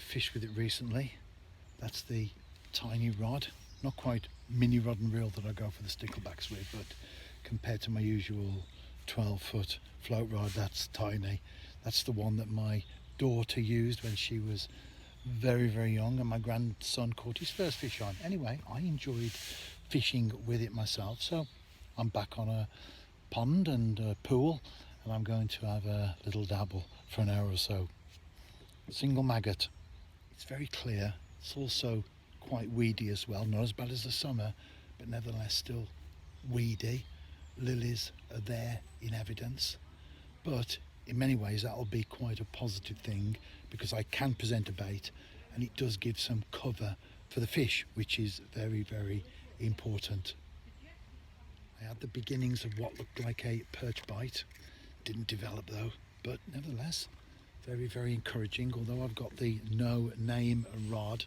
fished with it recently. That's the tiny rod, not quite mini rod and reel that I go for the sticklebacks with, but compared to my usual 12-foot float rod, that's tiny. That's the one that my daughter used when she was very, very young, and my grandson caught his first fish on. Anyway, I enjoyed fishing with it myself, so I'm back on a pond and a pool, and I'm going to have a little dabble for an hour or so. Single maggot. It's very clear. It's also quite weedy as well, not as bad as the summer, but nevertheless still weedy. Lilies are there in evidence, but in many ways that'll be quite a positive thing because I can present a bait and it does give some cover for the fish, which is very, very important. I had the beginnings of what looked like a perch bite. Didn't develop though, but nevertheless very, very encouraging. Although I've got the no name rod,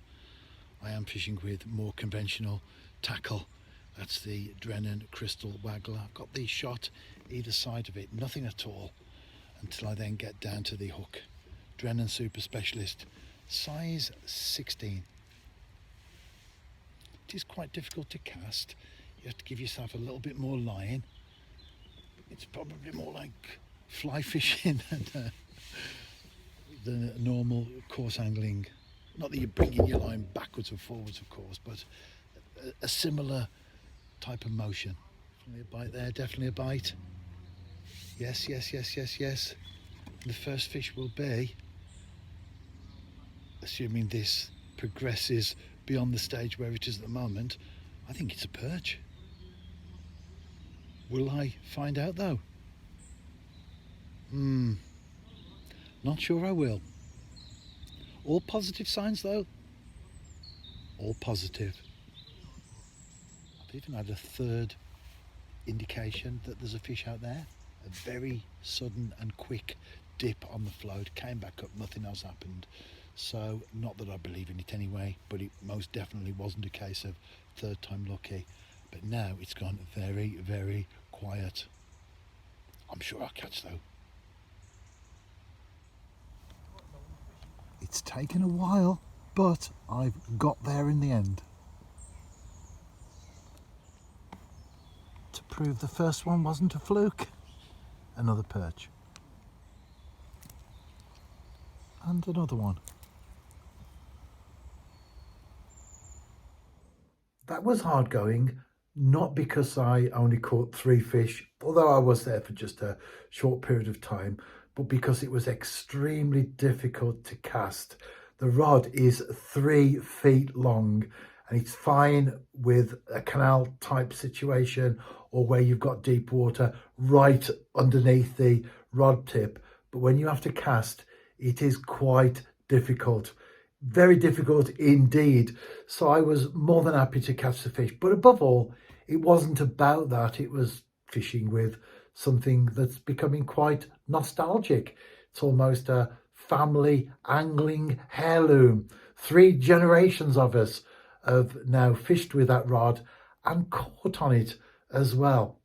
I am fishing with more conventional tackle. That's the Drennan Crystal Waggler. I've got the shot either side of it, nothing at all, until I then get down to the hook. Drennan Super Specialist, size 16. It is quite difficult to cast. You have to give yourself a little bit more line. It's probably more like fly fishing than the normal coarse angling. Not that you're bringing your line backwards and forwards, of course, but a similar type of motion. Definitely a bite there, definitely a bite. Yes, yes, yes, yes, yes. And the first fish will be, assuming this progresses beyond the stage where it is at the moment, I think it's a perch. Will I find out though? Not sure I will. All positive signs though. All positive. I've even had a third indication that there's a fish out there. A very sudden and quick dip on the float, came back up, nothing else happened. So not that I believe in it anyway, but it most definitely wasn't a case of third time lucky. But now it's gone very, very quiet. I'm sure I'll catch though. It's taken a while, but I've got there in the end. To prove the first one wasn't a fluke, another perch. And another one. That was hard going, not because I only caught 3 fish, although I was there for just a short period of time, but because it was extremely difficult to cast. The rod is 3 feet long, and it's fine with a canal type situation or where you've got deep water right underneath the rod tip. But when you have to cast, it is quite difficult. Very difficult indeed. So I was more than happy to catch the fish. But above all, it wasn't about that. It was fishing with something that's becoming quite nostalgic. It's almost a family angling heirloom. 3 generations of us have now fished with that rod and caught on it as well.